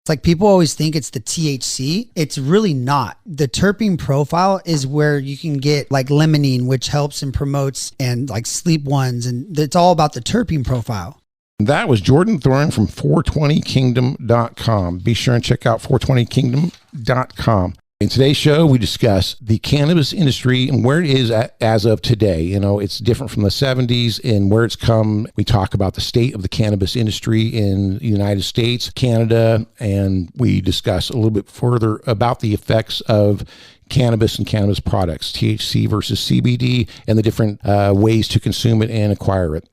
It's like people always think it's the THC. It's really not. The terpene profile is where you can get like limonene, which helps and promotes, and like sleep ones. And it's all about the terpene profile. That was Jordan Thorn from 420kingdom.com. Be sure and check out 420kingdom.com. In today's show, we discuss the cannabis industry and where it is as of today. You know, it's different from the 70s and where it's come. We talk about the state of the cannabis industry in the United States, Canada, and we discuss a little bit further about the effects of cannabis and cannabis products, THC versus CBD, and the different ways to consume it and acquire it.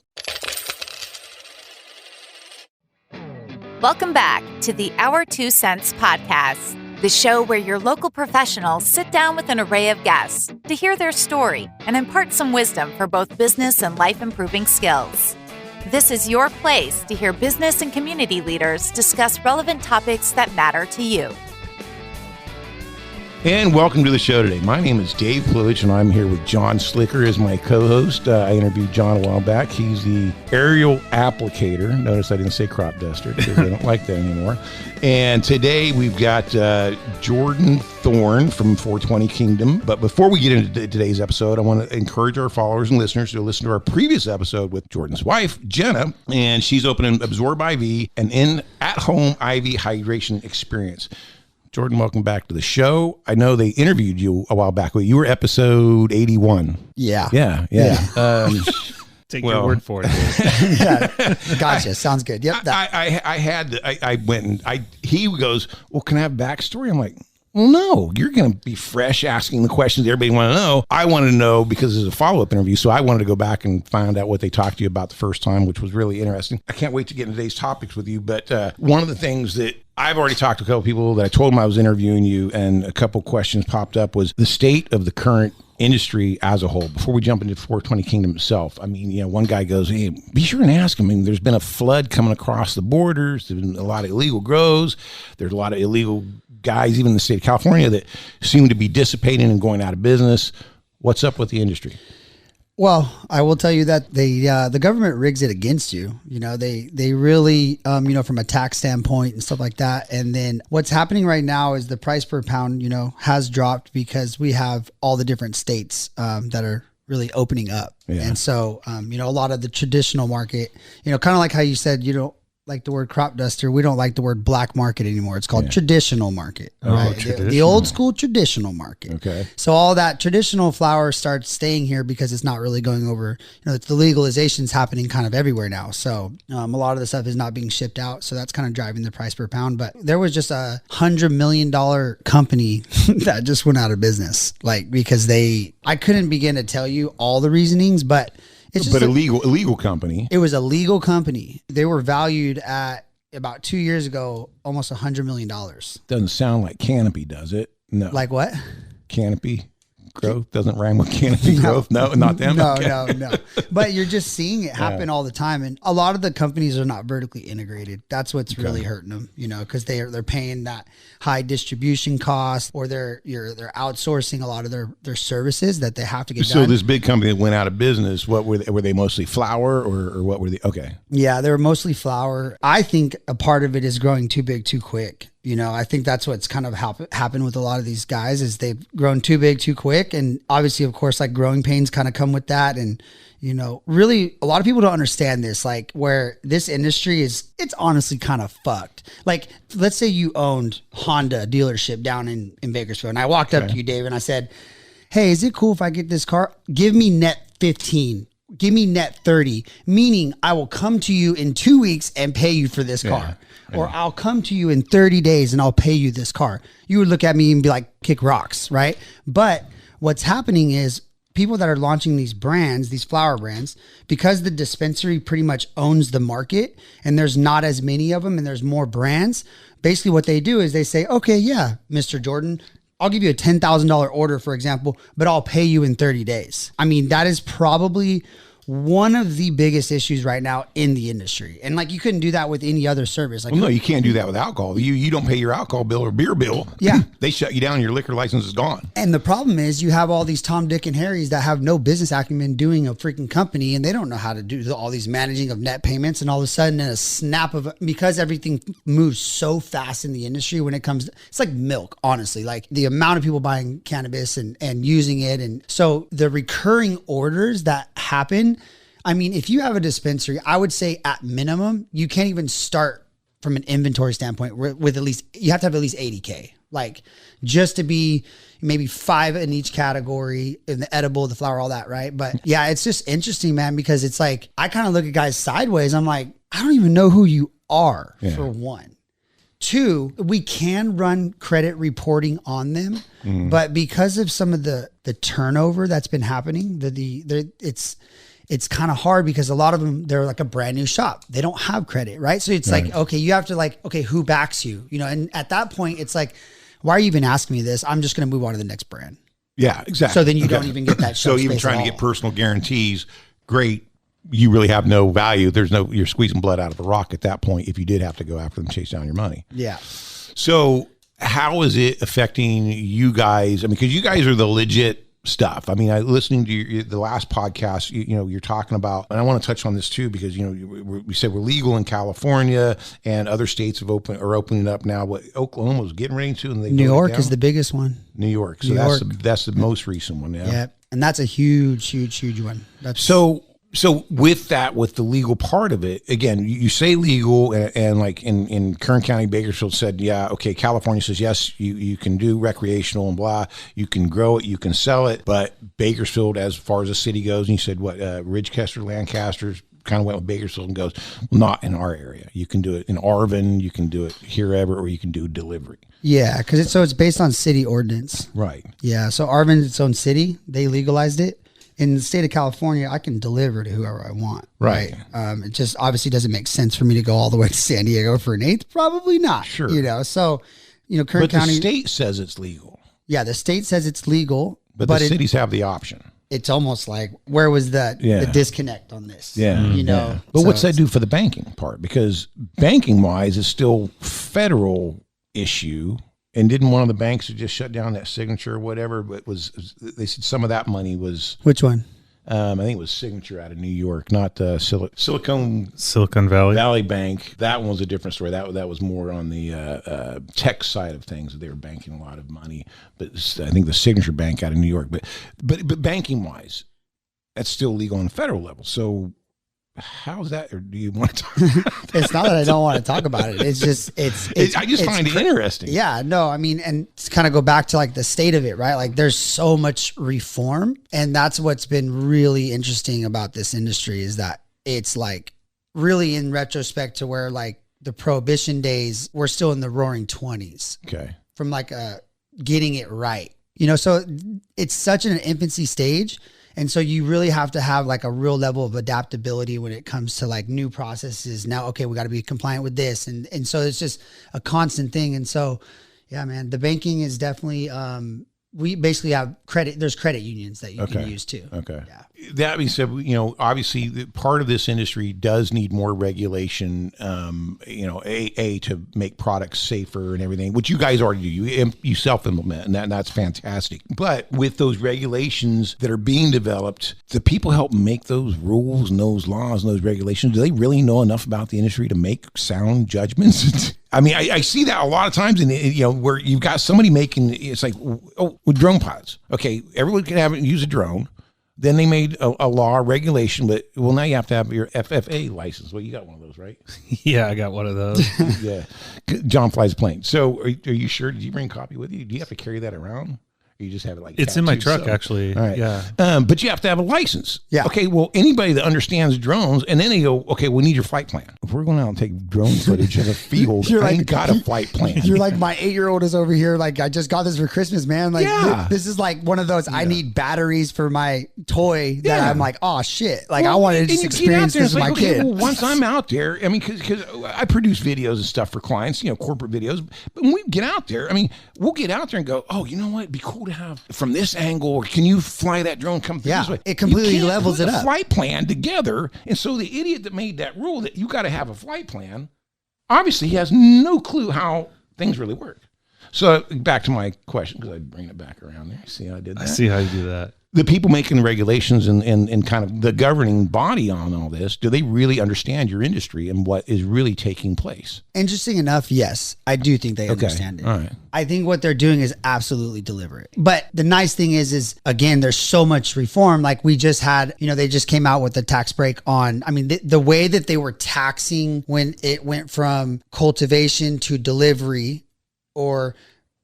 Welcome back to the Our 2 Cents Podcast, the show where your local professionals sit down with an array of guests to hear their story and impart some wisdom for both business and life-improving skills. This is your place to hear business and community leaders discuss relevant topics that matter to you. And welcome to the show today. My name is Dave Plivelich, and I'm here with Jon Slikker as my co-host. I interviewed Jon a while back. He's the aerial applicator. Notice I didn't say crop duster because I don't like that anymore. And today we've got Jordan Thorn from 420 Kingdom. But before we get into today's episode, I want to encourage our followers and listeners to listen to our previous episode with Jordan's wife, Jenna, and she's opening Absorb IV, an at-home IV hydration experience. Jordan, welcome back to the show. I know they interviewed you a while back. You were episode 81. Yeah. Take your word for it. Yeah. Gotcha. Sounds good. Yep. I went and he goes, well, can I have backstory? I'm like, well, no, you're going to be fresh asking the questions everybody want to know. I want to know because it's a follow-up interview. So I wanted to go back and find out what they talked to you about the first time, which was really interesting. I can't wait to get into today's topics with you. But one of the things that I've already talked to a couple people that I told them I was interviewing you, and a couple questions popped up, was the state of the current industry as a whole. Before we jump into 420 Kingdom itself, I mean, you know, one guy goes, hey, be sure and ask him. I mean, there's been a flood coming across the borders. There's been a lot of illegal grows. There's a lot of illegal guys, even in the state of California, that seem to be dissipating and going out of business. What's up with the industry? Well, I will tell you that the government rigs it against you. You know, they really, from a tax standpoint and stuff like that. And then what's happening right now is the price per pound, has dropped because we have all the different states that are really opening up. Yeah. And so, a lot of the traditional market, kind of like how you said, you don't like the word crop duster. We don't like the word black market anymore. It's called traditional market, right? The old school traditional market. Okay. So all that traditional flower starts staying here because it's not really going over, the legalization's happening kind of everywhere now. So a lot of the stuff is not being shipped out. So that's kind of driving the price per pound. But there was just $100 million company that just went out of business, because I couldn't begin to tell you all the reasonings, but it's just illegal company. It was a legal company. They were valued at about 2 years ago, almost $100 million. Doesn't sound like Canopy, does it? No. Like what? Canopy growth doesn't rhyme with canopy growth. No, not them. No. But you're just seeing it happen all the time. And a lot of the companies are not vertically integrated. That's what's really hurting them, because they're paying that high distribution cost, or they're outsourcing a lot of their services that they have to get done. So this big company that went out of business, what were they mostly flour or what were they? Okay. Yeah, they were mostly flour. I think a part of it is growing too big too quick. I think that's what's kind of happened with a lot of these guys is they've grown too big too quick. And obviously, of course, growing pains kind of come with that. And, really a lot of people don't understand this, where this industry it's honestly kind of fucked. Let's say you owned Honda dealership down in Bakersfield. And I walked up to you, Dave, and I said, hey, is it cool if I get this car? Give me net 15. Give me net 30, meaning I will come to you in 2 weeks and pay you for this car. Or I'll come to you in 30 days and I'll pay you this car. You would look at me and be like, kick rocks, right? But what's happening is people that are launching these brands, these flower brands, because the dispensary pretty much owns the market and there's not as many of them and there's more brands, basically what they do is they say, okay, yeah, Mr. Jordan, I'll give you a $10,000 order, for example, but I'll pay you in 30 days. I mean, that is probably one of the biggest issues right now in the industry. And like, you couldn't do that with any other service. Like, well, no, you can't do that with alcohol. You don't pay your alcohol bill or beer bill. Yeah. They shut you down. Your liquor license is gone. And the problem is you have all these Tom, Dick, and Harrys that have no business acumen doing a freaking company, and they don't know how to do all these managing of net payments. And all of a sudden, in a snap of, because everything moves so fast in the industry when it comes, it's like milk, honestly, like the amount of people buying cannabis and using it. And so the recurring orders that happen, I mean, if you have a dispensary, I would say at minimum, you can't even start from an inventory standpoint with at least, you have to have at least 80K, like just to be maybe 5 in each category, in the edible, the flower, all that, right? But yeah, it's just interesting, man, because it's like, I kind of look at guys sideways. I'm like, I don't even know who you are, for one. 2, we can run credit reporting on them, but because of some of the turnover that's been happening, it's kind of hard because a lot of them, they're like a brand new shop. They don't have credit, right? So it's like, okay, you have to like, okay, who backs you? You know, and at that point, it's like, why are you even asking me this? I'm just going to move on to the next brand. Yeah, exactly. So then you don't even get that. So even trying to get personal guarantees, great. You really have no value. You're squeezing blood out of a rock at that point if you did have to go after them, chase down your money. Yeah. So how is it affecting you guys? I mean, because you guys are the legit stuff. I mean, listening to the last podcast, you're talking about, and I want to touch on this too, because, we said we're legal in California and other states are opening up now. What Oklahoma was getting ready to, and New York is the biggest one. New York. So that's the most recent one. Yeah. Yeah. And that's a huge one. So with the legal part of it, again, you say legal, and like in Kern County, Bakersfield said, yeah, okay, California says, yes, you can do recreational and blah, you can grow it, you can sell it, but Bakersfield, as far as the city goes, and you said what, Ridgecrest, Lancaster, kind of went with Bakersfield and goes, not in our area. You can do it in Arvin, you can do it herever, or you can do delivery. Yeah, because it's based on city ordinance. Right. Yeah, so Arvin's its own city. They legalized it. In the state of California, I can deliver to whoever I want. Right. It just obviously doesn't make sense for me to go all the way to San Diego for an eighth. Probably not. Sure. So, Kern County. The state says it's legal. Yeah, the state says it's legal. But the cities have the option. It's almost like, where was the disconnect on this? Yeah. But what's that do for the banking part? Because banking-wise, it's still federal issue. And didn't one of the banks just shut down that Signature or whatever? But they said some of that money was... Which one? I think it was Signature out of New York, not Silicon Valley Bank. That one was a different story. That was more on the tech side of things. They were banking a lot of money. But I think the Signature Bank out of New York. But banking-wise, that's still legal on the federal level. So... how's that? Or do you want to talk about that? It's not that I don't want to talk about it. It's just, I just find it interesting. Yeah, no, I mean, and to kind of go back to like the state of it, right? Like there's so much reform, and that's what's been really interesting about this industry is that it's like really in retrospect to where like the prohibition days, we're still in the roaring 20s. Okay. From like getting it right, so it's such an infancy stage. And so you really have to have like a real level of adaptability when it comes to like new processes. Now, okay, we got to be compliant with this. And so it's just a constant thing. And so, yeah, man, the banking is definitely, we basically have credit. There's credit unions that you can use too. Okay. Yeah. That being said, obviously part of this industry does need more regulation, to make products safer and everything, which you guys already do. You self-implement, and that's fantastic. But with those regulations that are being developed, the people help make those rules and those laws and those regulations, do they really know enough about the industry to make sound judgments? I mean, I see that a lot of times where you've got somebody making, it's like, with drone pilots. Okay, everyone can use a drone. Then they made a law, regulation, but now you have to have your FFA license. Well, you got one of those, right? Yeah, I got one of those. Yeah. John flies plane. So are you sure? Did you bring a copy with you? Do you have to carry that around? Or you just have it like it's in my truck, actually. All right. Yeah. But you have to have a license. Yeah. Okay. Well, anybody that understands drones, and then they go, okay, we need your flight plan. If we're going out and take drone footage of a field, I ain't got a flight plan. You're like, my 8-year-old is over here. Like, I just got this for Christmas, man. Like, this is like one of those, I need batteries for my toy that I'm like, oh shit. Like, I wanted to just experience this with my kid. Well, once I'm out there, I mean, because I produce videos and stuff for clients, corporate videos. But when we get out there, I mean, we'll get out there and go, oh, you know what? It'd be cool go to from this angle, or can you fly that drone come through this way? It completely levels it up. Flight plan together. And so the idiot that made that rule that you got to have a flight plan, obviously he has no clue how things really work. So back to my question, because I bring it back around there. See how I did that? I see how you do that. The people making the regulations and kind of the governing body on all this, do they really understand your industry and what is really taking place? Interesting enough, yes, I do think they understand it. All right. I think what they're doing is absolutely deliberate. But the nice thing is again, there's so much reform. Like we just had, they just came out with a tax break on, the way that they were taxing when it went from cultivation to delivery or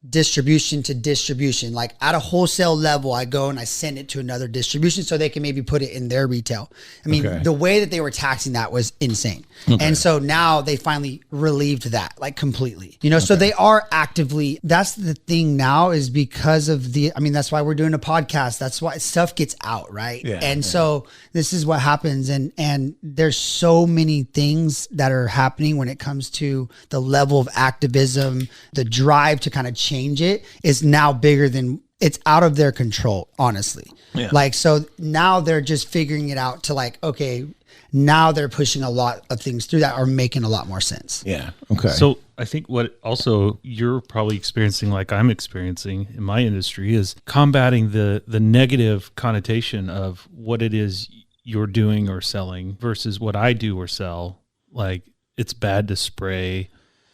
distribution to distribution. Like at a wholesale level, I go and I send it to another distribution so they can maybe put it in their retail. The way that they were taxing that was insane. And so now they finally relieved that like completely, so they are actively, that's the thing now is because of that's why we're doing a podcast. That's why stuff gets out. Right. Yeah, and so this is what happens. And there's so many things that are happening when it comes to the level of activism, the drive to kind of change it is now bigger than it's out of their control, honestly. Yeah. Like, so now they're just figuring it out to like, okay, now they're pushing a lot of things through that are making a lot more sense. Yeah. Okay. So I think what also you're probably experiencing, like I'm experiencing in my industry, is combating the negative connotation of what it is you're doing or selling versus what I do or sell. Like it's bad to spray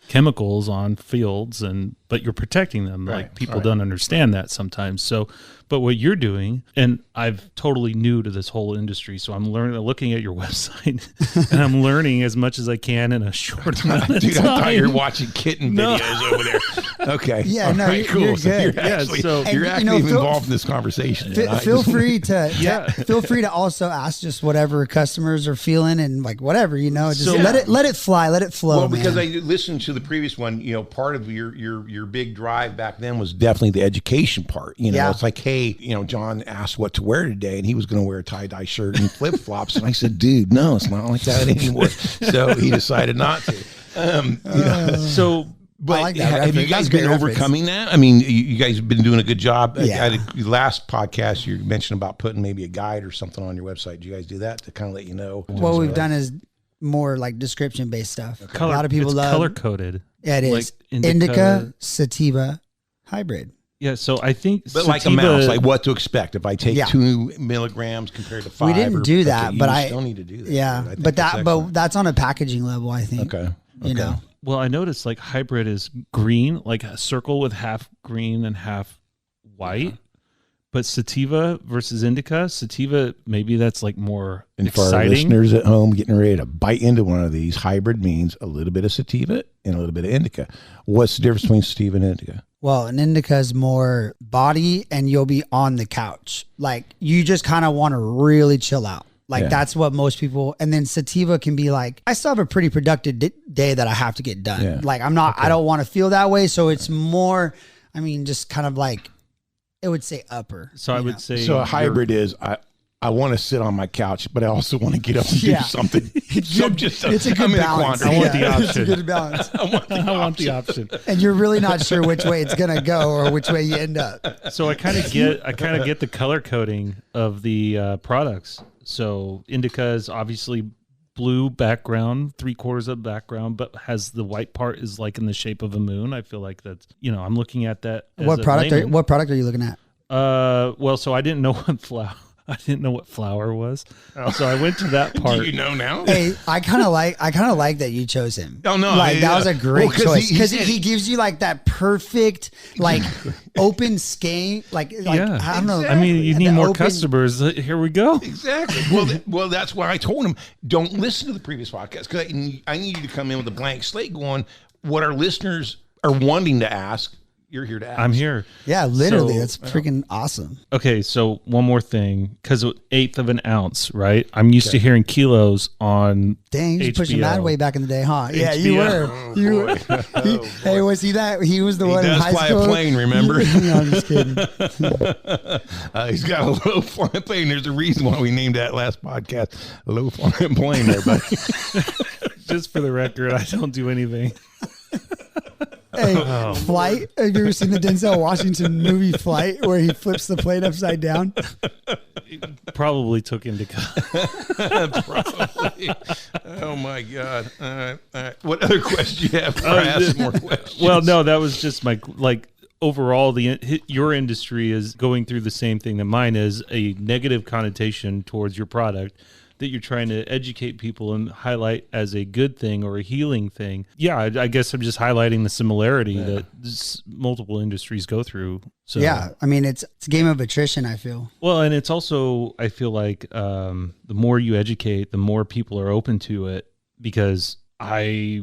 chemicals on fields but you're protecting them. Right, like people don't understand that sometimes. So, but what you're doing, and I've totally new to this whole industry. So I'm looking at your website and I'm learning as much as I can in a short amount of Dude, time. I thought you were watching kitten videos over there. Okay. Yeah, no, right, cool. You're good. You're actually involved in this conversation. Feel free to also ask just whatever customers are feeling and like whatever, let it fly, let it flow. Well, because I listened to the previous one, part of your big drive back then was definitely the education part. It's like, hey, Jon asked what to wear today, and he was going to wear a tie-dye shirt and flip-flops, and I said, dude, no, it's not like that anymore. So he decided not to. So. But like have you guys been overcoming that? You guys have been doing a good job. Yeah. Last podcast, you mentioned about putting maybe a guide or something on your website. Do you guys do that to kind of let you know? What we've done is more like description-based stuff. Okay. A lot of people love color-coded. Yeah, it is. Like indica, sativa, hybrid. Yeah, so I think but sativa, like a mouse, like what to expect if I take 2 milligrams compared to 5. We didn't do that, but I still need to do that. Yeah, but that's on a packaging level, I think. Okay. Well, I noticed like hybrid is green, like a circle with half green and half white. But sativa versus indica, sativa, maybe that's like more and exciting. For our listeners at home getting ready to bite into one of these, hybrid means a little bit of sativa and a little bit of indica. What's the difference between sativa and indica? Well, an indica is more body and you'll be on the couch. Like you just kind of want to really chill out. Like that's what most people, and then sativa can be like, I still have a pretty productive day that I have to get done. Yeah. Like I don't want to feel that way. So it's more, just kind of like, it would say upper. So I would say. So a hybrid is, I want to sit on my couch, but I also want to get up and do something. It's a good balance. I want the option. It's a good balance. I want the option. And you're really not sure which way it's gonna go or which way you end up. So I kind of get the color coding of the products. So indica is obviously blue background, 3/4 of background, but has the white part is like in the shape of a moon. I feel like that's I'm looking at that. What product are you looking at? Well, so I didn't know what flower was. Oh. So I went to that part. Do you know now? Hey, I kind of like that you chose him. Oh no, that was a great choice because he gives you like that perfect like open skein. Like I don't know. Exactly. You need more customers. Here we go. Exactly. Well, that's why I told him don't listen to the previous podcast because I need you to come in with a blank slate, going what our listeners are wanting to ask. You're here to ask. I'm here. Yeah, literally. That's freaking awesome. Okay, so one more thing, because 1/8 of an ounce, right? I'm used to hearing kilos on Dang, you HBO. pushing that way back in the day, huh? Yeah, you were. Hey, was he that? He was the one in high school. He does fly a plane, remember? No, I'm just kidding. He's got a low flying plane. There's a reason why we named that last podcast a low flying plane there, buddy. Just for the record, I don't do anything. Hey, Flight. Have you ever seen the Denzel Washington movie Flight, where he flips the plate upside down? Probably took into Probably. Oh my God. All right. What other questions do you have? Before I ask some more questions. Well, no, that was just my overall. Your industry is going through the same thing that mine is, a negative connotation towards your product that you're trying to educate people and highlight as a good thing or a healing thing. Yeah, I guess I'm just highlighting the similarity that multiple industries go through. So yeah, I mean, it's a game of attrition, I feel. Well, and it's also, I feel like the more you educate, the more people are open to it, because I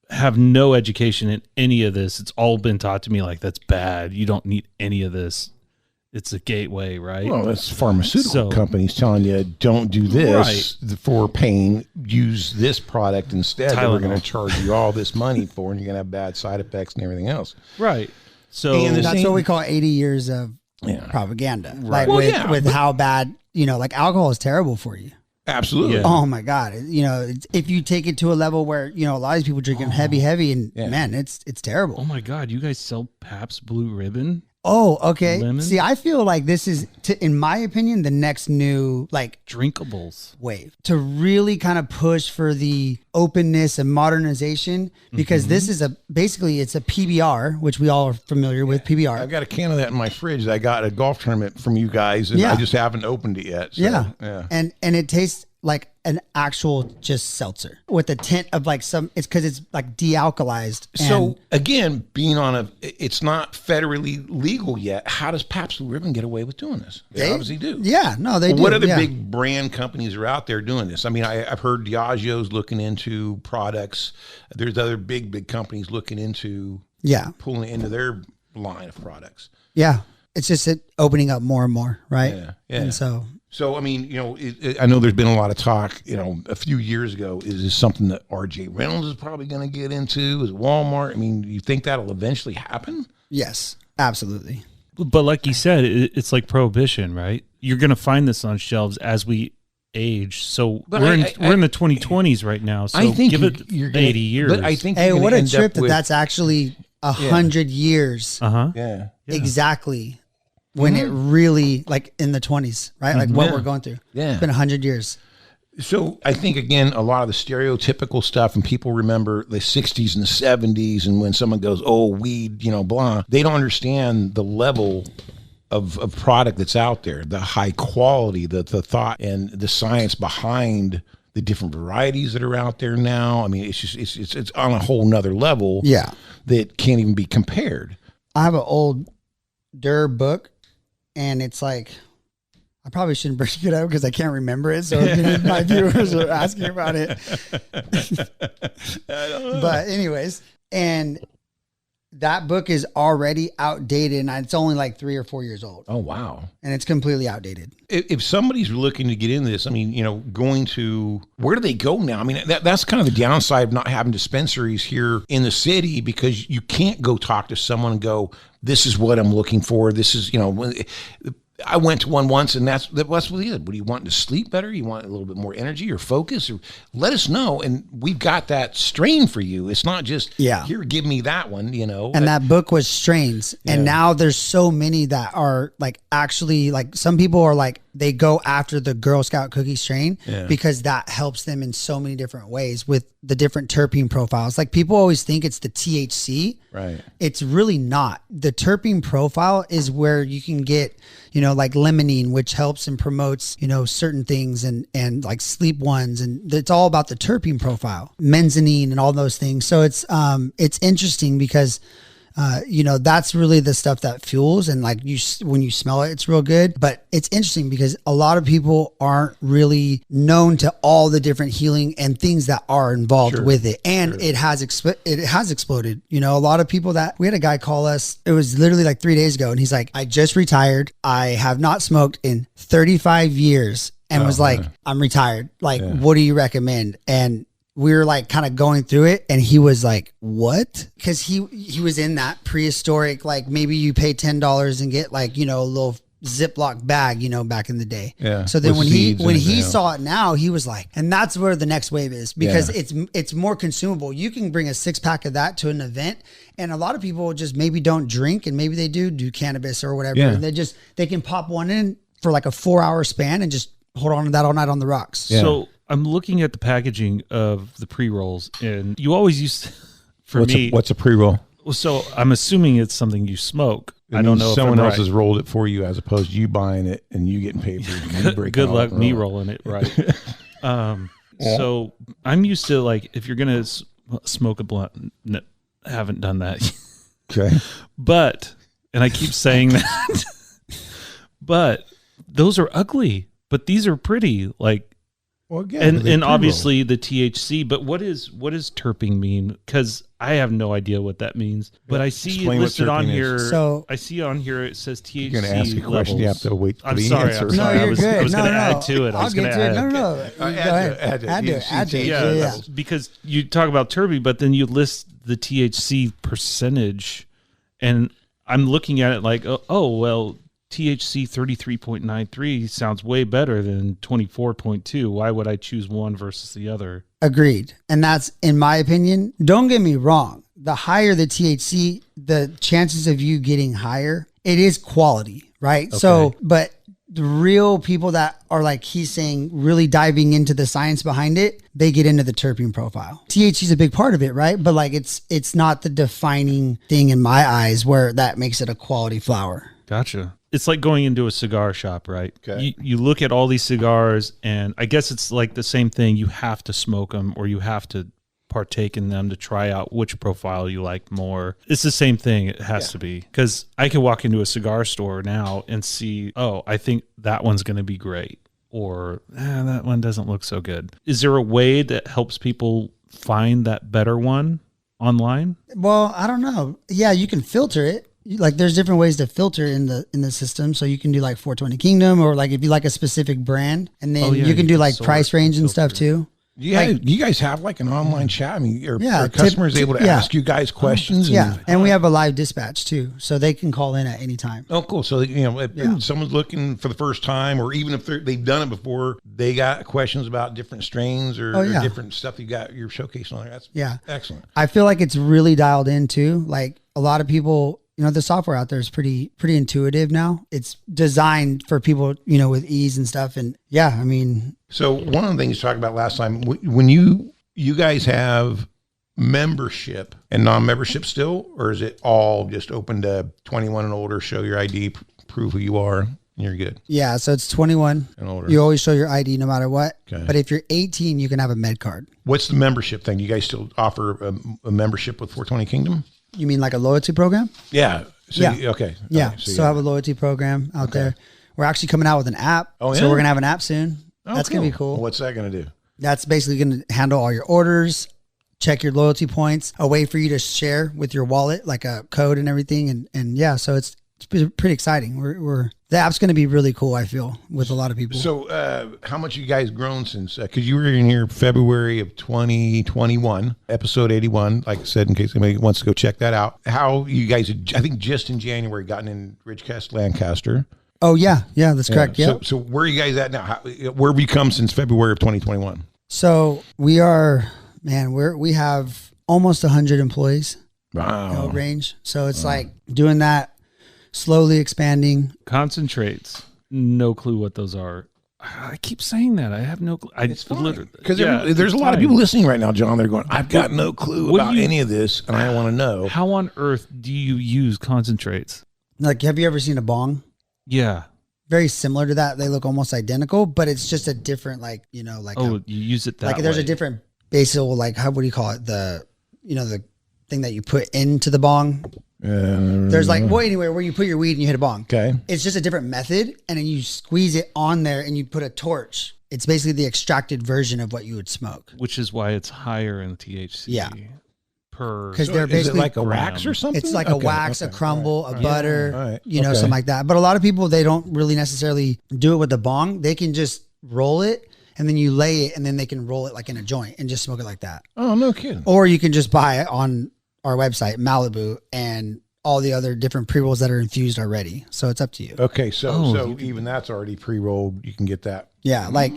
have no education in any of this. It's all been taught to me like, that's bad. You don't need any of this. It's a gateway, right? Well, that's pharmaceutical companies telling you, don't do this for pain. Use this product instead. That we're going to charge you all this money for, and you're going to have bad side effects and everything else. Right. So that's what we call 80 years of propaganda. Right. Like with how bad, like alcohol is terrible for you. Absolutely. Yeah. Oh my God. If you take it to a level where, a lot of these people drinking heavy and man, it's terrible. Oh my God. You guys sell Pabst Blue Ribbon? Oh, okay. Lemon? See, I feel like this is, in my opinion, the next new drinkables wave to really kind of push for the openness and modernization, because this is basically it's a PBR, which we all are familiar with. PBR. I've got a can of that in my fridge that I got at a golf tournament from you guys, and I just haven't opened it yet. So, yeah. And it tastes like an actual just seltzer with a tint of it's because it's like de-alkalized. So again, being on it's not federally legal yet. How does Pabst Blue Ribbon get away with doing this? They obviously do. Yeah, no, they do. What other big brand companies are out there doing this? I mean, I've heard Diageo's looking into products. There's other big companies looking into pulling it into their line of products. Yeah. It's just opening up more and more, right? Yeah. And So, I mean, I know there's been a lot of talk, a few years ago, is this something that RJ Reynolds is probably going to get into? Is Walmart? I mean, do you think that'll eventually happen? Yes, absolutely. But like you said, it's like prohibition, right? You're going to find this on shelves as we age. So we're in the 2020s right now. So I think give it 80 years. But I think what a trip that's actually 100 years. Yeah. Exactly. When it really, in the 20s, right? Like what we're going through. Yeah. It's been 100 years. So I think, again, a lot of the stereotypical stuff, and people remember the 60s and the 70s, and when someone goes, oh, weed, blah, they don't understand the level of product that's out there, the high quality, the thought and the science behind the different varieties that are out there now. I mean, it's just, it's on a whole nother level that can't even be compared. I have an old Durr book. And it's I probably shouldn't bring it up because I can't remember it. So if my viewers are asking about it. But anyways, and that book is already outdated, and it's only 3 or 4 years old. Oh, wow. And it's completely outdated. If somebody's looking to get into this, I mean, going to, where do they go now? I mean, that's kind of the downside of not having dispensaries here in the city, because you can't go talk to someone and go, this is what I'm looking for. This is, I went to one once, and that's what he did. What do you want to sleep better? You want a little bit more energy or focus? Or let us know, and we've got that strain for you. It's not just here, give me that one. And that book was strains, and now there's so many that are actually some people are they go after the Girl Scout cookie strain because that helps them in so many different ways with the different terpene profiles. People always think it's the THC. Right. It's really not. The terpene profile is where you can get, limonene, which helps and promotes, certain things and sleep ones. And it's all about the terpene profile, mezzanine and all those things. So it's interesting because that's really the stuff that fuels, and when you smell it, it's real good. But it's interesting because a lot of people aren't really known to all the different healing and things that are involved with it. And it has exploded. A lot of people we had a guy call us, it was literally 3 days ago. And he's like, I just retired. I have not smoked in 35 years and I'm retired. What do you recommend? And we were kind of going through it, and he was like, what? Because he was in that prehistoric, maybe you pay $10 and get a little Ziploc bag, you know, back in the day. Yeah. So then With when he seeds saw it now, he was like, and that's where the next wave is, because it's more consumable. You can bring a 6-pack of that to an event, and a lot of people just maybe don't drink, and maybe they do cannabis or whatever. Yeah. And they can pop one in for like a 4-hour span and just hold on to that all night on the rocks. Yeah. So I'm looking at the packaging of the pre-rolls, and you always used to, what's a pre-roll? So I'm assuming it's something you smoke. I don't know if someone I'm else right. has rolled it for you as opposed to you buying it and you getting paid for it. And you breaking Good all luck the me roll. rolling it, right? So I'm used to, like, if you're going to smoke a blunt, haven't done that. Okay. But, and I keep saying that, but those are ugly, but these are pretty. Like, Well, again, and obviously the THC, but what does terpene mean? Because I have no idea what that means. But I see Explain it what listed on terpene is. here. So- I see on here it says THC You're going to ask a question. levels. You have to wait for I'm the sorry. answer. I'm sorry. you're I was good. going to add to it. I I'll was get going to to it. add. No. Add Go to it, ahead. add to it. Add to it. Add to it. Yeah, Yeah. because you talk about terpene, but then you list the THC percentage, and I'm looking at it like, oh well, THC 33.93 sounds way better than 24.2. Why would I choose one versus the other? Agreed. And that's, in my opinion, don't get me wrong. The higher the THC, the chances of you getting higher, it is quality, right? Okay. So, but the real people that are, like he's saying, really diving into the science behind it, they get into the terpene profile. THC is a big part of it, right? But like it's not the defining thing in my eyes where that makes it a quality flower. Gotcha. It's like going into a cigar shop, right? Okay. You look at all these cigars, and I guess it's like the same thing. You have to smoke them, or you have to partake in them to try out which profile you like more. It's the same thing. It has to be, because I can walk into a cigar store now and see, oh, I think that one's going to be great, or that one doesn't look so good. Is there a way that helps people find that better one online? Well, I don't know. Yeah, you can filter it. Like there's different ways to filter in the system. So you can do like 420 Kingdom, or like if you like a specific brand, and then you can do like sort price range and stuff too. Yeah, you guys have like an online chat. I mean, are tip- customers able to ask you guys questions? Yeah, and we have a live dispatch too, so they can call in at any time. Oh, cool. So, if someone's looking for the first time, or even if they've done it before, they got questions about different strains or different stuff you're showcasing on there. That's excellent. I feel like it's really dialed in too. Like a lot of people, the software out there is pretty intuitive now. It's designed for people, with ease and stuff. And yeah, I mean. So one of the things you talked about last time, when you guys have membership and non-membership still, or is it all just open to 21 and older, show your ID, prove who you are, and you're good? Yeah, so it's 21 and older. You always show your ID no matter what. Okay. But if you're 18, you can have a med card. What's the membership thing? Do you guys still offer a membership with 420 Kingdom? You mean like a loyalty program? Yeah. So Yeah. Okay. Yeah. Okay, So I have a loyalty program out there. We're actually coming out with an app. Oh, So yeah? we're going to have an app soon. Oh, That's going to be cool. What's that going to do? That's basically going to handle all your orders, check your loyalty points, a way for you to share with your wallet, like a code and everything. And yeah, so it's pretty exciting. The app's going to be really cool, I feel, with a lot of people. So how much you guys grown since, because you were in here February of 2021, episode 81, like I said, in case anybody wants to go check that out. How you guys, I think just in January, gotten in Ridgecrest, Lancaster. Oh, yeah. Yeah, that's correct. Yeah. So where are you guys at now? Where have you come since February of 2021? So we are, we have almost 100 employees. Wow. Range. So it's like doing that, slowly expanding. Concentrates. No clue what those are. I keep saying that. I have no clue. It's fine. Because there's a lot of people listening right now, John. They're going, I've got no clue about any of this, and I want to know. How on earth do you use concentrates? Like, have you ever seen a bong? Yeah. Very similar to that. They look almost identical, but it's just a different, you use it that way. There's a different basal, what do you call it? The thing that you put into the bong. There's anyway, where you put your weed and you hit a bong. Okay. It's just a different method, and then you squeeze it on there and you put a torch. It's basically the extracted version of what you would smoke. Which is why it's higher in THC. Yeah. Because they're basically like a wax or something? It's like a wax, a crumble, a butter, right. Something like that. But a lot of people, they don't really necessarily do it with the bong. They can just roll it, and then you lay it, and then they can roll it like in a joint and just smoke it like that. Oh, no kidding. Or you can just buy it on our website, Malibu, and all the other different pre-rolls that are infused already. So it's up to you. Okay, so even that's already pre-rolled. You can get that. Yeah, like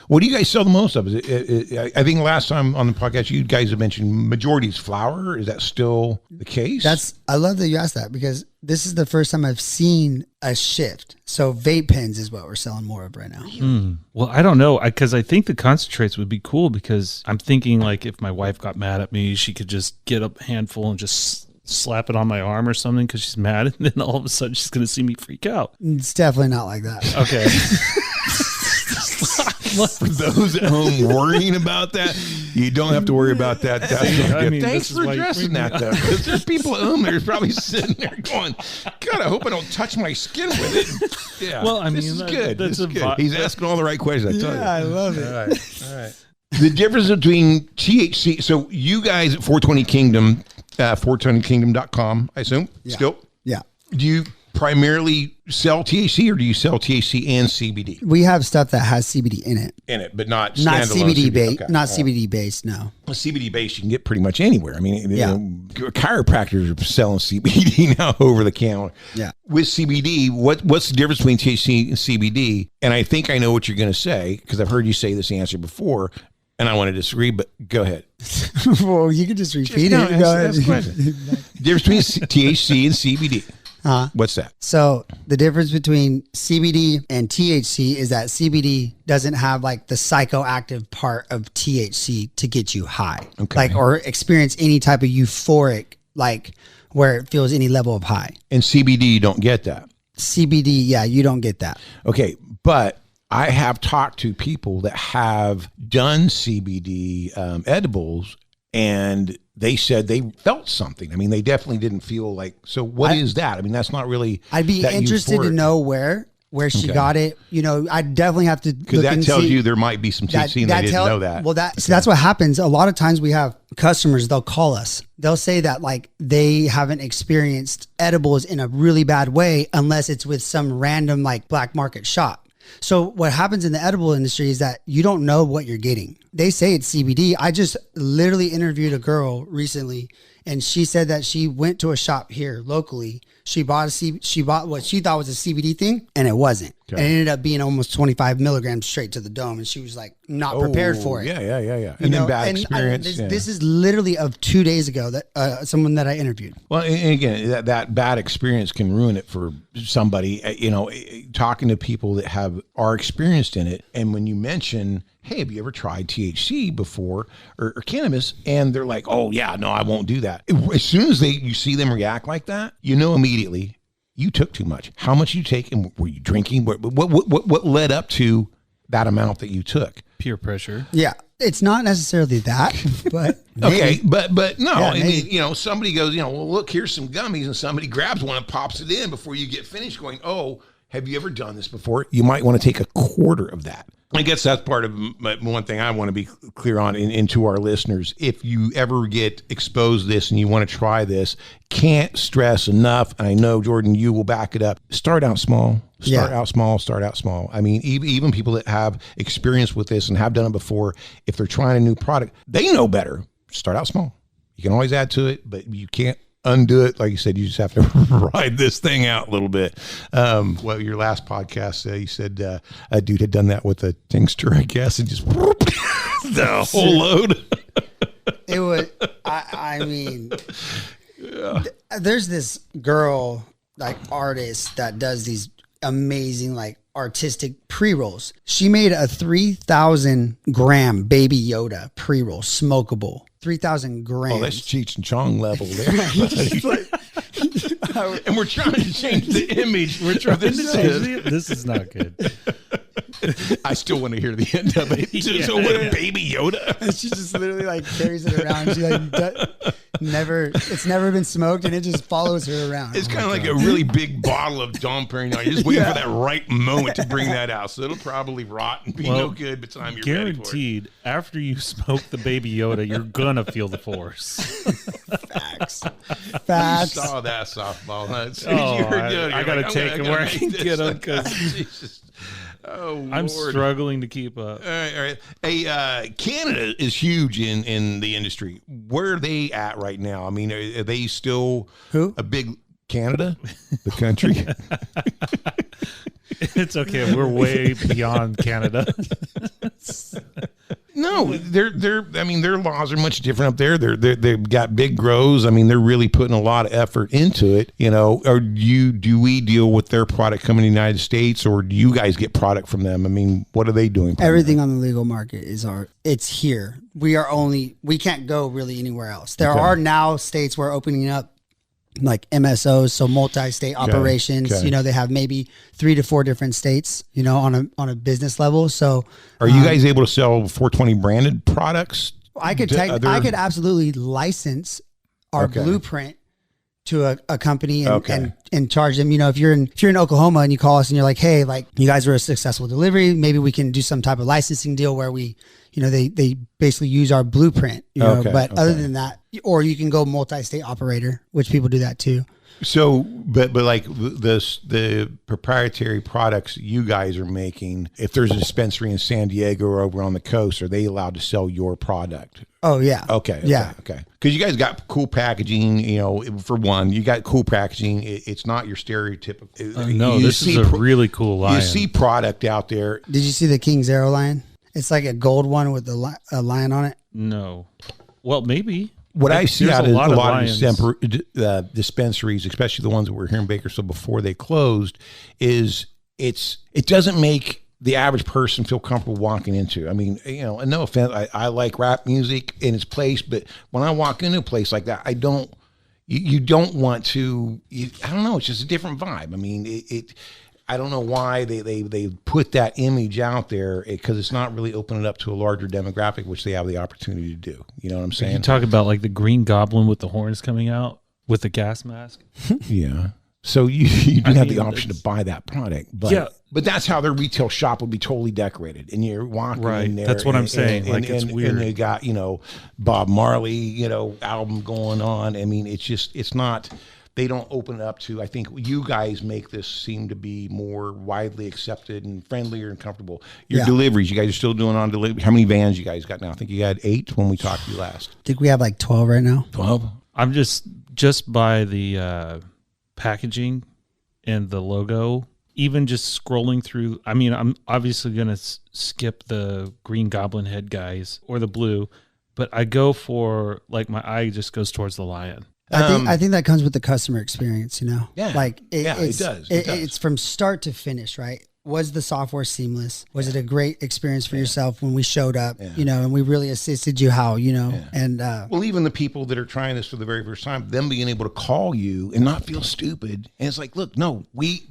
what do you guys sell the most of? I think last time on the podcast, you guys have mentioned majority is flower. Is that still the case? I love that you asked that, because this is the first time I've seen a shift. So vape pens is what we're selling more of right now. Well, I don't know, because I think the concentrates would be cool, because I'm thinking like if my wife got mad at me, she could just get a handful and just slap it on my arm or something because she's mad, and then all of a sudden she's going to see me freak out. It's definitely not like that. Okay. For those at home worrying about that, you don't have to worry about that. Thanks for addressing that, though, because there's people at home that are probably sitting there going, God, I hope I don't touch my skin with it. Yeah. Well, I mean, this is good. This is good. He's asking all the right questions, I tell you. Yeah, I love it. All right. The difference between THC, so you guys at 420 Kingdom, 420kingdom.com, I assume, still? Yeah. Do you primarily sell THC, or do you sell THC and CBD? We have stuff that has CBD in it. But not CBD based. Okay. Not CBD based, no. Well, CBD based you can get pretty much anywhere. I mean, chiropractors are selling CBD now over the counter. Yeah. With CBD, what's the difference between THC and CBD? And I think I know what you're going to say, because I've heard you say this answer before, and I want to disagree, but go ahead. Well, you can just repeat it. Go ahead. Difference between THC and CBD. What's that? So the difference between CBD and THC is that CBD doesn't have like the psychoactive part of THC to get you high, like, or experience any type of euphoric, like where it feels any level of high. And CBD, you don't get that. CBD, yeah, you don't get that. Okay, but I have talked to people that have done CBD edibles, and they said they felt something. I mean, they definitely didn't feel like, so what is that? I mean, that's not really. I'd be interested to know where she got it. You know, I definitely have to. Because that tells you there might be some THC and they didn't know that. Well, that's what happens. A lot of times we have customers, they'll call us. They'll say that like they haven't experienced edibles in a really bad way unless it's with some random like black market shop. So what happens in the edible industry is that you don't know what you're getting. They say it's CBD. I just literally interviewed a girl recently, and she said that she went to a shop here locally. She bought what she thought was a CBD thing, and it wasn't. Okay. And it ended up being almost 25 milligrams straight to the dome, and she was like not prepared for it. Yeah. And then bad experience. This is literally of 2 days ago that someone that I interviewed. Well, and again, that bad experience can ruin it for somebody. You know, talking to people that are experienced in it, and when you mention, hey, have you ever tried THC before or cannabis? And they're like, oh yeah, no, I won't do that. As soon as you see them react like that, you know immediately you took too much. How much you take, and were you drinking? What led up to that amount that you took? Peer pressure. Yeah. It's not necessarily that, but okay, but no, yeah, I mean, you know, somebody goes, you know, well, look, here's some gummies, and somebody grabs one and pops it in before you get finished going, oh, have you ever done this before? You might want to take a quarter of that. I guess that's part of one thing I want to be clear on into our listeners. If you ever get exposed to this and you want to try this, can't stress enough. And I know, Jordan, you will back it up. Start out small. Start out small. I mean, even people that have experience with this and have done it before, if they're trying a new product, they know better. Start out small. You can always add to it, but you can't undo it. Like you said, you just have to ride this thing out a little bit. Well, your last podcast, you said a dude had done that with a Tincture, I guess, and just the whole load. It was, I mean, there's this girl, like artist, that does these amazing, like artistic pre-rolls. She made a 3,000 gram Baby Yoda pre-roll, smokable. 3,000 grams. Oh, that's Cheech and Chong level there. And we're trying to change the image. We're trying to change this is not good. I still want to hear the end of it. So what, Baby Yoda? And she just literally like carries it around. She like it's never been smoked, and it just follows her around. It's kind of like a really big bottle of Dom Perignon. You're just waiting for that right moment to bring that out. So it'll probably rot and be no good by the time you're guaranteed, ready for it. After you smoke the Baby Yoda, you're gonna feel the force. Facts. You saw that softball, huh? I gotta take him where I can get him. Oh, I'm Lord. struggling to keep up. All right. Hey, Canada is huge in the industry. Where are they at right now? I mean, are they still a big Canada, the country? It's okay. We're way beyond Canada. No, I mean, their laws are much different up there. They've got big grows. I mean, they're really putting a lot of effort into it. You know, or do we deal with their product coming to the United States, or do you guys get product from them? I mean, what are they doing? Everything on the legal market it's here. We can't go really anywhere else. There are now states where opening up like MSOs, so multi-state operations. Okay. You know, they have maybe 3 to 4 different states, you know, on a business level. So are you guys able to sell 420 branded products? I could absolutely license our blueprint to a company and charge them. You know, if you're in Oklahoma and you call us and you're like, hey, like you guys were a successful delivery, maybe we can do some type of licensing deal where we, you know, they basically use our blueprint, you know, but other than that, or you can go multi-state operator, which people do that too. So, but like the proprietary products you guys are making, if there's a dispensary in San Diego or over on the coast, are they allowed to sell your product? Oh yeah. Okay. Yeah. Okay. Because you guys got cool packaging. You know, for one, you got cool packaging. It's not your stereotypical. No, this is a really cool line. You see product out there. Did you see the King Zero line? It's like a gold one with a lion on it. No. Well, maybe. What I see out of a lot of dispensaries, especially the ones that were here in Bakersfield before they closed, is it doesn't make the average person feel comfortable walking into. I mean, you know, and no offense, I like rap music in its place, but when I walk into a place like that, I don't. You don't want to. I don't know. It's just a different vibe. I mean, I don't know why they put that image out there, because it's not really opening it up to a larger demographic, which they have the opportunity to do. You know what I'm saying? You talk about like the Green Goblin with the horns coming out with the gas mask. Yeah. So you do have the option to buy that product, but that's how their retail shop would be totally decorated, and you're walking in there. That's what I'm saying. It's weird. And they got, you know, Bob Marley, you know, album going on. I mean, it's not. They don't open it up to, I think you guys make this seem to be more widely accepted and friendlier and comfortable. Your deliveries, you guys are still doing on delivery. How many vans you guys got now? I think you had 8 when we talked to you last. I think we have like 12 right now. 12? I'm just by the packaging and the logo, even just scrolling through. I mean, I'm obviously going to skip the Green Goblin head guys or the blue, but I go for, like, my eye just goes towards the lion. I think that comes with the customer experience, you know? Yeah. Like it does. It's from start to finish, right? Was the software seamless? Was it a great experience for yourself when we showed up, you know, and we really assisted you how, you know, and, well, even the people that are trying this for the very first time, them being able to call you and not feel stupid. And it's like, look, no, we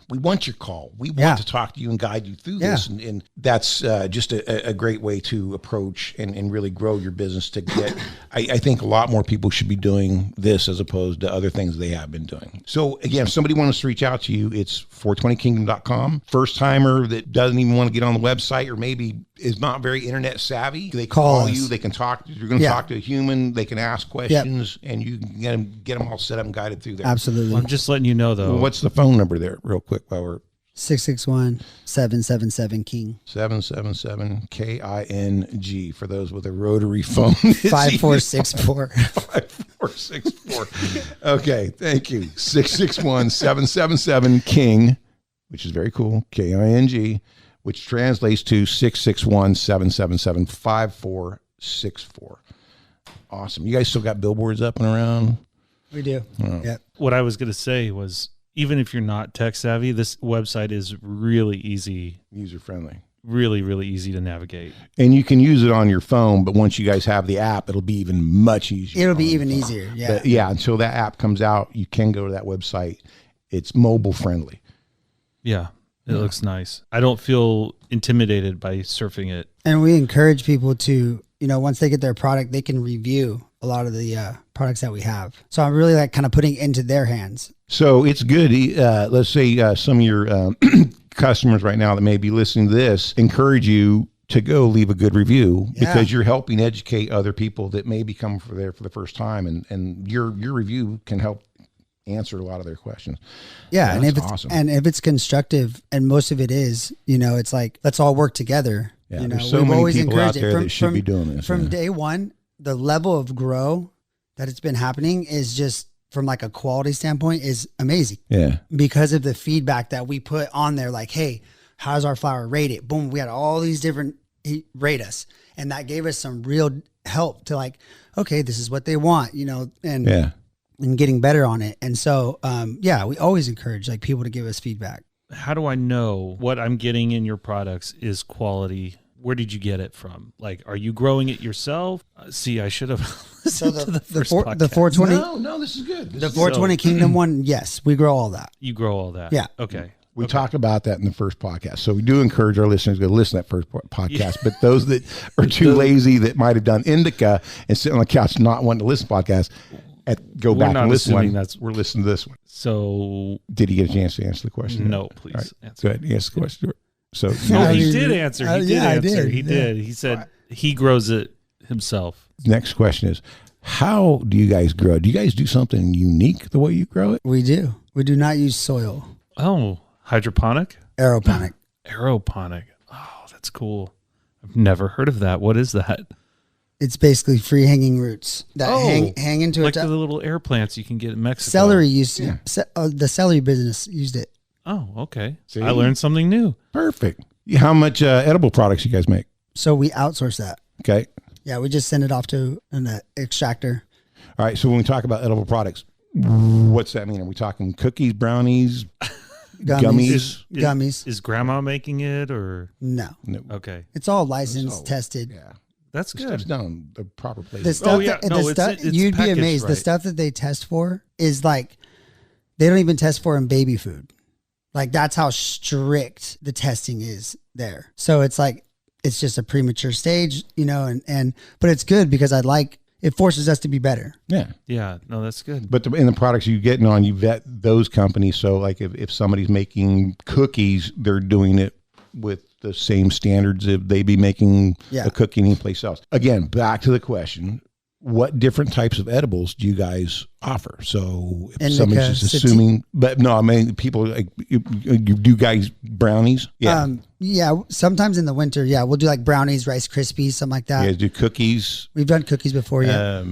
want your call. We want to talk to you and guide you through this. And that's just a great way to approach and really grow your business to get, I think a lot more people should be doing this as opposed to other things they have been doing. So again, if somebody wants to reach out to you, it's 420kingdom.com. First timer that doesn't even want to get on the website, or maybe is not very internet savvy, they call you. They can talk. You're going to talk to a human. They can ask questions, and you can get them all set up and guided through there. Absolutely. I'm just letting you know, though. Well, what's the phone number there, real quick, while we're 661-777-KING. 777-KING for those with a rotary phone. 5464. 5464. Okay, thank you. 661-777-KING. Which is very cool, KING, which translates to 661-777-5464. Awesome. You guys still got billboards up and around? We do. Oh. Yep. What I was going to say was, even if you're not tech savvy, this website is really easy. User-friendly. Really, really easy to navigate. And you can use it on your phone, but once you guys have the app, it'll be even much easier. It'll be even easier, yeah. But yeah, until that app comes out, you can go to that website. It's mobile-friendly. Yeah, it looks nice. I don't feel intimidated by surfing it. And we encourage people to, you know, once they get their product, they can review a lot of the products that we have. So I'm really like kind of putting it into their hands. So it's good. Let's say some of your customers right now that may be listening to this encourage you to go leave a good review, because you're helping educate other people that may be coming for there for the first time. And your review can help answered a lot of their questions. Yeah. And if it's, awesome. and if it's constructive, and most of it is, it's like, let's all work together. Yeah, there's so many people out there that should be doing this. From day one, the level of grow that it's been happening is just, from like a quality standpoint, is amazing. Yeah. Because of the feedback that we put on there, like, hey, how's our flower rated? Boom. We had all these different rate us. And that gave us some real help to like, okay, this is what they want, and getting better on it. And so, we always encourage like people to give us feedback. How do I know what I'm getting in your products is quality? Where did you get it from? Like, are you growing it yourself? See, I should have listened to the first podcast. The 420. No, this is good. The 420 Kingdom one, yes, we grow all that. You grow all that. Yeah. Okay. We talked about that in the first podcast. So we do encourage our listeners to go listen to that first podcast. Yeah. But those that are too lazy that might have done indica and sit on the couch not wanting to listen to podcasts, go back and listen. We're listening to this one. So did he get a chance to answer the question? No, please answer. Go ahead. Answer the question. So he did answer. He did answer. He did. He said he grows it himself. Next question is, how do you guys grow? Do you guys do something unique the way you grow it? We do. We do not use soil. Oh, hydroponic? Aeroponic. Aeroponic. Oh, that's cool. I've never heard of that. What is that? It's basically free hanging roots that hang into like the little air plants you can get in Mexico. Celery the celery business used it. Oh, okay. See? I learned something new. Perfect. How much edible products you guys make? So we outsource that. Okay. Yeah, we just send it off to an extractor. All right. So when we talk about edible products, what's that mean? Are we talking cookies, brownies, gummies? Is grandma making it or no? Okay. It's all licensed, tested. Yeah. That's good. It's done the proper place. The stuff you'd be amazed. Right. The stuff that they test for is like, they don't even test for in baby food. Like that's how strict the testing is there. So it's like, it's just a premature stage, but it's good because it forces us to be better. Yeah. Yeah. No, that's good. But in the products you're getting on, you vet those companies. So like if somebody's making cookies, they're doing it with the same standards if they be making a cookie anyplace else. Again, back to the question, what different types of edibles do you guys offer? So if somebody's just assuming, but no, I mean, people like you do guys brownies. Yeah. Sometimes in the winter. Yeah. We'll do like brownies, Rice Krispies, something like that. You guys do cookies. We've done cookies before. Yeah.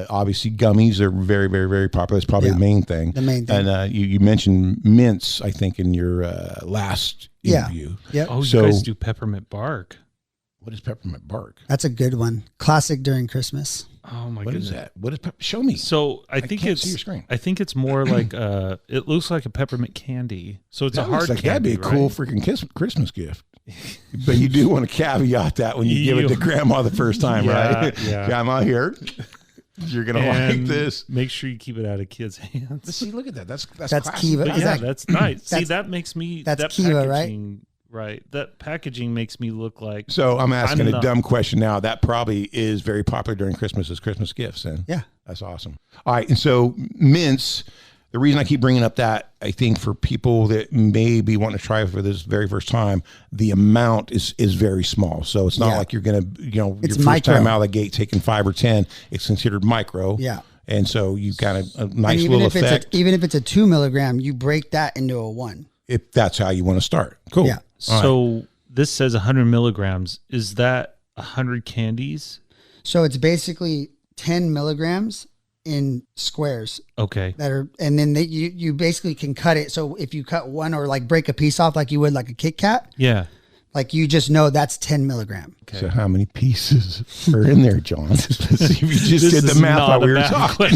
Obviously gummies are very, very, very popular. It's probably the main thing. And you mentioned mints, I think in your last interview. Yeah. Oh, you guys do peppermint bark. What is peppermint bark? That's a good one. Classic during Christmas. Oh my goodness. What is that? What is show me. So I think can't see your screen. I think it's more like it looks like a peppermint candy. So it's a hard candy. That'd be a cool freaking Christmas gift. But you do want to caveat that when you give it to grandma the first time, right? Yeah. Grandma, here. You're gonna like this. Make sure you keep it out of kids' hands. See, look at that. That's Kiva. That's nice. See, that makes me that's Kiva, right? Right. That packaging makes me look like. So I'm asking a dumb question now. That probably is very popular during Christmas as Christmas gifts. And yeah, that's awesome. All right. And so mints, the reason I keep bringing up that, I think for people that maybe want to try it for this very first time, the amount is very small. So it's not like you're going to, your first time out of the gate taking 5 or 10, it's considered micro. Yeah. And so you kind of a nice little effect. Even if it's a 2 milligram, you break that into a 1. If that's how you want to start. Cool. Yeah. So this says 100 milligrams. Is that 100 candies? So it's basically 10 milligrams in squares. Okay. And then you basically can cut it. So if you cut one or like break a piece off like you would like a Kit Kat. Yeah. Like you just know that's 10 milligram. Okay. So how many pieces are in there, John? Let's see if you just did the math while we were talking.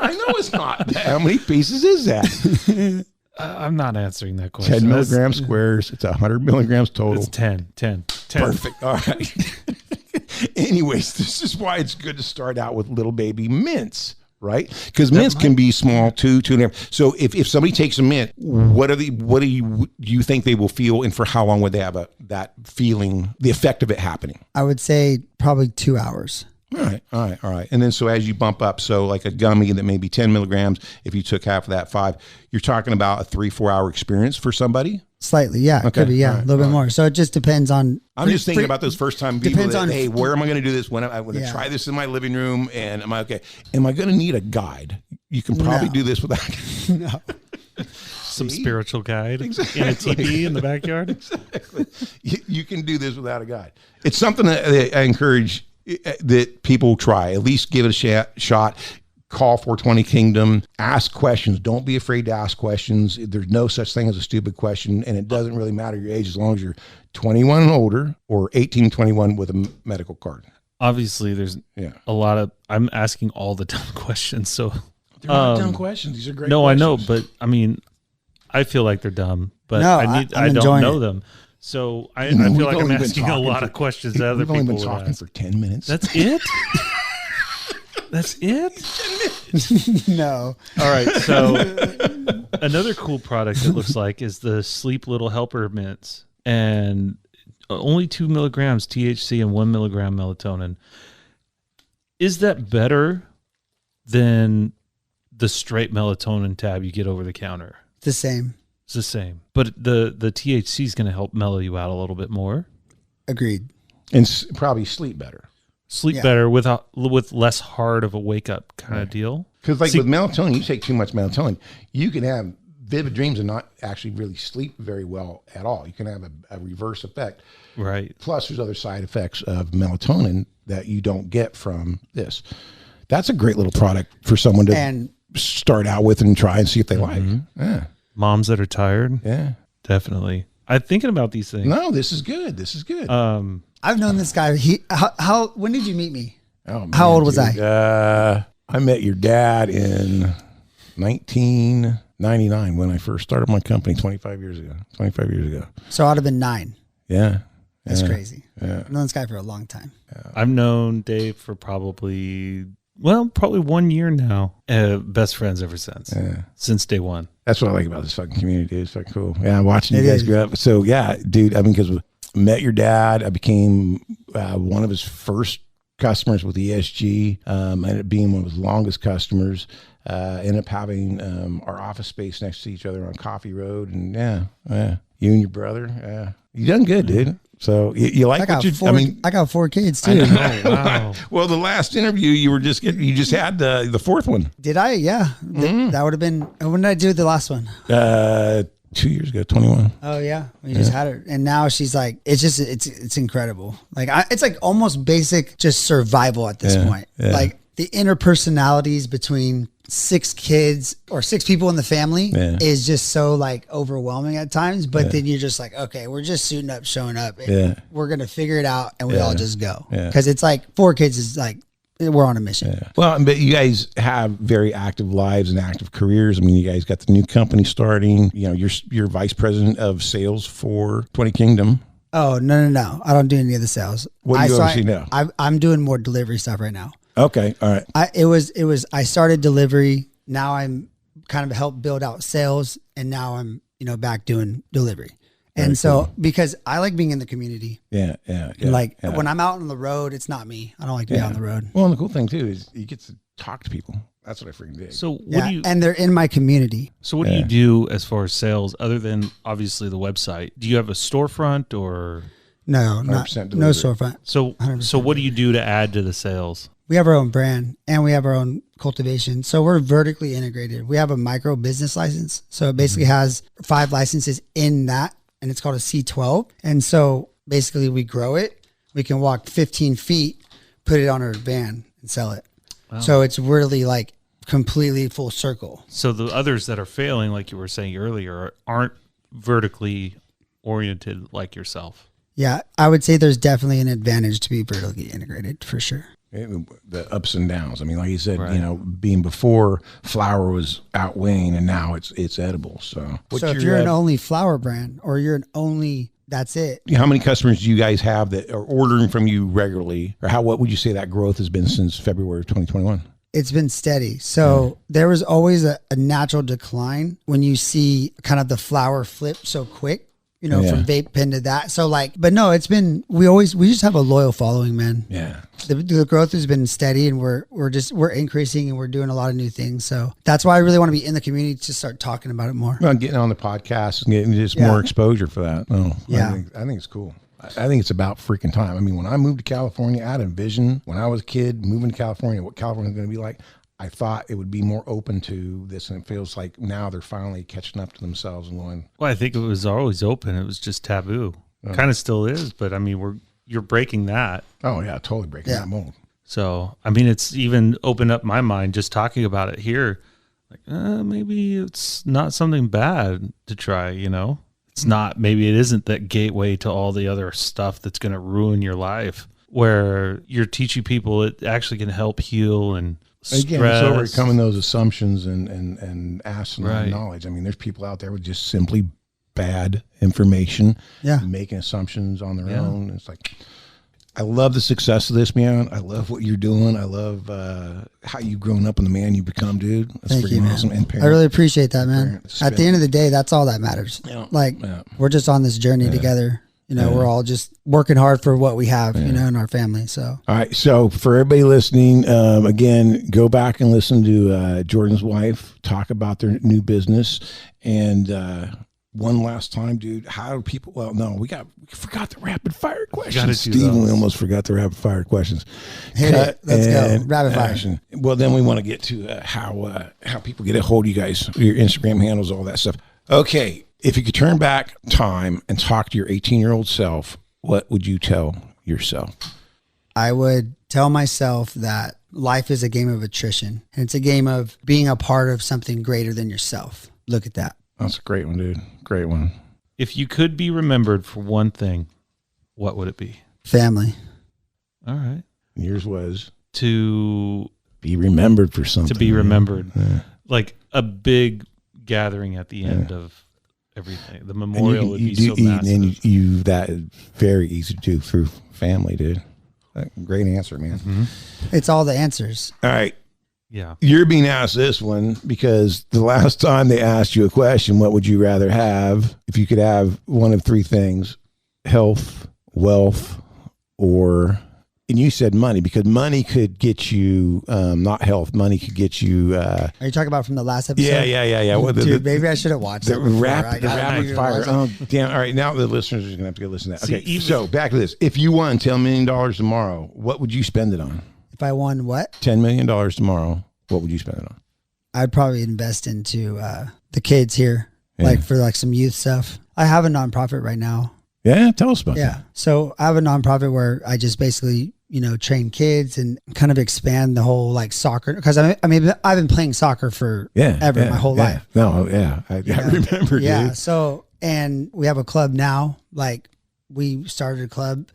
I know it's not. How many pieces is that? I'm not answering that question. 10 milligram squares. It's 100 milligrams total. It's 10. Perfect. All right. Anyways, this is why it's good to start out with little baby mints, right? Because mints can be small, 2.5. So if somebody takes a mint, what do you think they will feel, and for how long would they have that feeling, the effect of it happening? I would say probably 2 hours. All right. And then so as you bump up, so like a gummy that may be 10 milligrams, if you took half of that 5, you're talking about a 3-4 hour experience for somebody? Slightly, yeah. It could be, a little bit more. So it just depends on. I'm just thinking about those first time people depends that, on, hey, where am I going to do this? When I'm going to try this in my living room, and am I okay? Am I going to need a guide? You can probably do this without. No. See? Some spiritual guide in a Exactly. teepee in the backyard. Exactly. You can do this without a guide. It's something that I encourage that people try. At least give it a shot. Call 420 Kingdom. Ask questions. Don't be afraid to ask questions. There's no such thing as a stupid question, and it doesn't really matter your age as long as you're 21 and older or 18, 21 with a medical card. Obviously, there's a lot of. I'm asking all the dumb questions, so They're not dumb questions. These are great. No, questions. I know, but I mean, I feel like they're dumb, but No, I don't know them. So I feel like I'm asking a lot of questions that other We've only people been would talking ask. for 10 minutes. That's it? That's it? No. All right. So another cool product it looks like is the Sleep Little Helper mints, and only 2 milligrams THC and 1 milligram melatonin. Is that better than the straight melatonin tab you get over the counter? The same. It's the same, but the THC is going to help mellow you out a little bit more. Agreed. And probably sleep better. Sleep better with less hard of a wake up kind of deal. Because with melatonin, you take too much melatonin, you can have vivid dreams and not actually really sleep very well at all. You can have a reverse effect. Right. Plus, there's other side effects of melatonin that you don't get from this. That's a great little product for someone to start out with and try and see if they like. Yeah. Moms that are tired. Yeah. Definitely. I'm thinking about these things. No, this is good. This is good. I've known this guy. When did you meet me? Oh, man, how old was I? I met your dad in 1999 when I first started my company 25 years ago. So I'd have been 9. Yeah. That's crazy. Yeah. I've known this guy for a long time. I've known Dave for probably 1 year now. Best friends ever since. Yeah. Since day one. That's what I like about this fucking community, dude. It's fucking cool. Yeah, watching you guys grow up. So yeah, dude, I mean, because met your dad, I became one of his first customers with ESG. I ended up being one of his longest customers. Ended up having our office space next to each other on Coffee Road. And you and your brother, you done good, dude. So you like what you? I got 4 kids too. Oh, wow. Well, the last interview you just had the 4th one. Did I? Yeah. That would have been. When did I do the last one? 2 years ago, 21. Oh yeah, we just had her, and now she's like, it's incredible. Like it's like almost basic, just survival at this point. Yeah. Like the interpersonalities between 6 kids or 6 people in the family is just so like overwhelming at times. But then you're just like, okay, we're just suiting up, showing up. We're gonna figure it out, and we all just go. Because it's like 4 kids is like, we're on a mission. Yeah. Well, but you guys have very active lives and active careers. I mean, you guys got the new company starting. You know, you're vice president of sales for 20 Kingdom. Oh, no. I don't do any of the sales. What do you oversee now? I'm doing more delivery stuff right now. Okay. All right. I started delivery. Now I'm kind of helped build out sales, and now I'm, back doing delivery. And so, because I like being in the community. Yeah. When I'm out on the road, it's not me. I don't like to be out on the road. Well, and the cool thing too is you get to talk to people. That's what I freaking dig. So and they're in my community. So what do you do as far as sales, other than obviously the website? Do you have a storefront or? No, no storefront. So what do you do to add to the sales? We have our own brand and we have our own cultivation. So we're vertically integrated. We have a micro business license. So it basically has 5 licenses in that. And it's called a C12. And so basically we grow it. We can walk 15 feet, put it on our van and sell it. Wow. So it's really like completely full circle. So the others that are failing, like you were saying earlier, aren't vertically oriented like yourself. Yeah, I would say there's definitely an advantage to be vertically integrated for sure. The ups and downs. I mean, like you said, being before flower was outweighing and now it's edible. So if you're an only flower brand or you're an only, that's it. How many customers do you guys have that are ordering from you regularly? Or what would you say that growth has been since February of 2021? It's been steady. So there was always a natural decline when you see kind of the flower flip so quick. you know, from vape pen to that. So like, but no, it's been, we just have a loyal following, man. Yeah. The growth has been steady, and we're increasing, and we're doing a lot of new things. So that's why I really want to be in the community to start talking about it more. Well, getting on the podcast and getting just more exposure for that. Oh, yeah. I think it's cool. I think it's about freaking time. I mean, when I moved to California, I had a vision when I was a kid moving to California, what California was going to be like. I thought it would be more open to this, and it feels like now they're finally catching up to themselves and going. Well, I think it was always open. It was just taboo. Kind of still is, but I mean, you're breaking that. Oh yeah, totally breaking that mold. So I mean, it's even opened up my mind just talking about it here. Like maybe it's not something bad to try. You know, it's not. Maybe it isn't that gateway to all the other stuff that's going to ruin your life. Where you're teaching people it actually can help heal and. Again, it's overcoming those assumptions and asking knowledge. I mean, there's people out there with just simply bad information, making assumptions on their own. It's like, I love the success of this, man. I love what you're doing. I love how you've grown up and the man you've become, dude. That's Thank you, man. awesome. And I really appreciate that, man. At the end of the day, that's all that matters. We're just on this journey together. You know, we're all just working hard for what we have, you know, in our family. So, all right. So for everybody listening, again, go back and listen to Jordan's wife talk about their new business. And one last time, dude, how do people, well, no, we forgot the rapid fire questions. Steven, we almost forgot the rapid fire questions. Hit it. Let's go. Rapid fire. Action. Well, then we want to get to how people get a hold of you guys, your Instagram handles, all that stuff. Okay. If you could turn back time and talk to your 18-year-old self, what would you tell yourself? I would tell myself that life is a game of attrition, and it's a game of being a part of something greater than yourself. Look at that. That's a great one, dude. Great one. If you could be remembered for one thing, what would it be? Family. All right. Yours was? To be remembered for something. To be remembered. Yeah. Like a big gathering at the end of everything. The memorial would be so massive. And you that is very easy to do through family, dude. Great answer, man. Mm-hmm. It's all the answers. All right. Yeah. You're being asked this one because the last time they asked you a question, what would you rather have if you could have one of three things? Health, wealth, or... And you said money, because money could get you, not health, money could get you. Are you talking about from the last episode? Yeah. Well, dude, maybe I should have watched the rapid fire. Oh, damn. All right. Now the listeners are going to have to go listen to that. Okay. So back to this. If you won $10 million tomorrow, what would you spend it on? If I won what? $10 million tomorrow, what would you spend it on? I'd probably invest into the kids here, like for like some youth stuff. I have a nonprofit right now. Yeah, tell us about that. Yeah. So I have a nonprofit where I just basically, you know, train kids and kind of expand the whole like soccer. Because I mean, I've been playing soccer for my whole life. No, I remember. Yeah. Dude. So, and we have a club now. Like we started a club,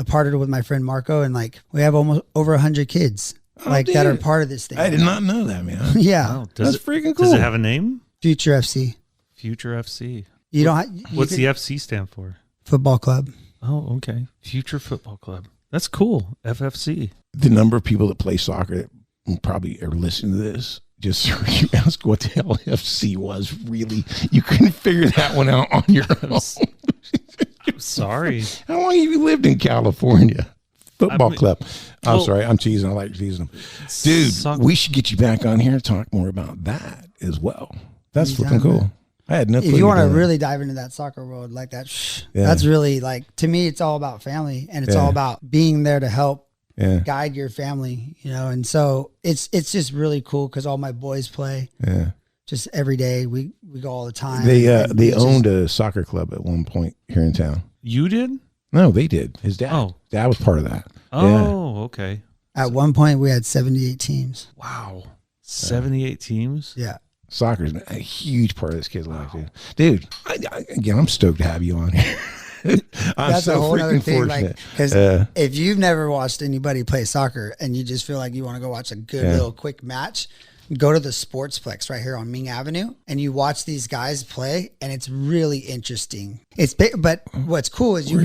partnered with my friend Marco, and like we have almost over 100 kids that are part of this thing. I did not know that, man. Yeah. Wow. That's freaking cool. Does it have a name? Future FC. Future FC. You don't. What's the FC stand for? Football Club. Oh, okay. Future Football Club. That's cool. FFC. The number of people that play soccer that probably are listening to this, just heard you ask what the hell FC was. Really, you couldn't figure that one out on your own. I'm sorry. How long have you lived in California? Football club. I'm sorry. I'm teasing. I like teasing them. Dude, we should get you back on here and talk more about that as well. That's flipping cool. I had no clue. If you want to really dive into that soccer world like that, that's really like, to me, it's all about family, and it's all about being there to help guide your family, you know? And so it's just really cool because all my boys play just every day. We go all the time. They owned a soccer club at one point here in town. You did? No, they did. His dad. Oh. Dad was part of that. Oh, okay. At one point we had 78 teams. Wow. 78 teams? Yeah. Soccer's been a huge part of this kid's life, dude. Again, I'm stoked to have you on here. That's a whole other thing, like, because if you've never watched anybody play soccer and you just feel like you want to go watch a good little quick match, go to the Sportsplex right here on Ming Avenue, and you watch these guys play, and it's really interesting. But what's cool is you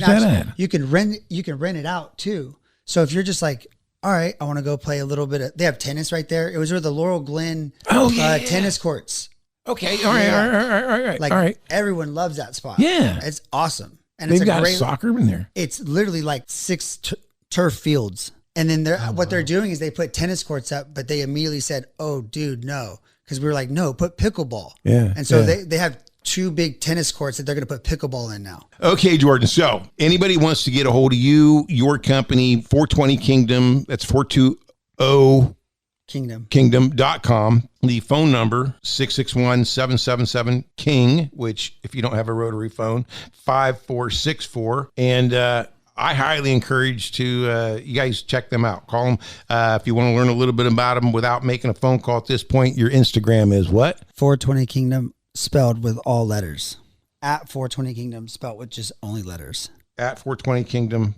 can rent it out too. So if you're just like, all right, I want to go play a little bit of, they have tennis right there. It was where the Laurel Glen tennis courts. Okay. All right. Like all right. everyone loves that spot. Yeah. It's awesome. And They've it's got soccer in there. It's literally like 6 turf fields. And then what they're doing is they put tennis courts up, but they immediately said, oh, dude, no. Because we were like, no, put pickleball. Yeah. And so they have 2 big tennis courts that they're going to put pickleball in now. Okay, Jordan. So anybody wants to get a hold of you, your company, 420 Kingdom, that's 420 Kingdom.com. The phone number, 661-777-KING, which if you don't have a rotary phone, 5464. And I highly encourage to you guys check them out. Call them if you want to learn a little bit about them without making a phone call at this point. Your Instagram is what? 420 Kingdom spelled with all letters. At 420 Kingdom spelled with just only letters. At 420 Kingdom,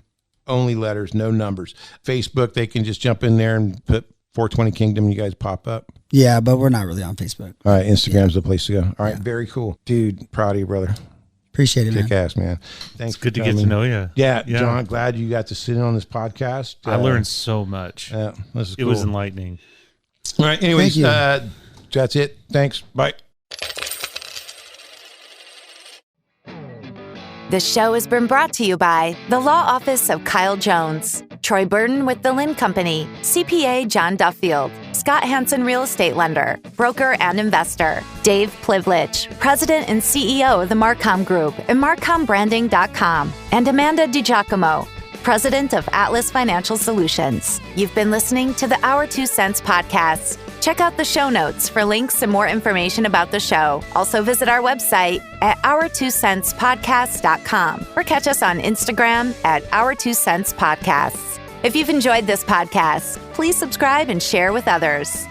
only letters, no numbers. Facebook, they can just jump in there and put 420 Kingdom. You guys pop up. Yeah, but we're not really on Facebook. All right, Instagram's the place to go. All right, very cool, dude. Proud of you, brother. Appreciate it, man. Kick ass, man. Thanks. It's good to get to know you. Yeah, John, glad you got to sit in on this podcast. I learned so much. Yeah, this is It was enlightening. All right, anyways, that's it. Thanks. Bye. This show has been brought to you by the Law Office of Kyle Jones, Troy Burton with the Lynn Company, CPA John Duffield, Scott Hansen Real Estate Lender, broker and investor, Dave Plivelich, President and CEO of the Marcom Group and MarcomBranding.com, and Amanda DiGiacomo, President of Atlas Financial Solutions. You've been listening to the Our 2 Cents podcast. Check out the show notes for links and more information about the show. Also visit our website at our2centspodcast.com or catch us on Instagram at Our 2 Cents Podcasts. If you've enjoyed this podcast, please subscribe and share with others.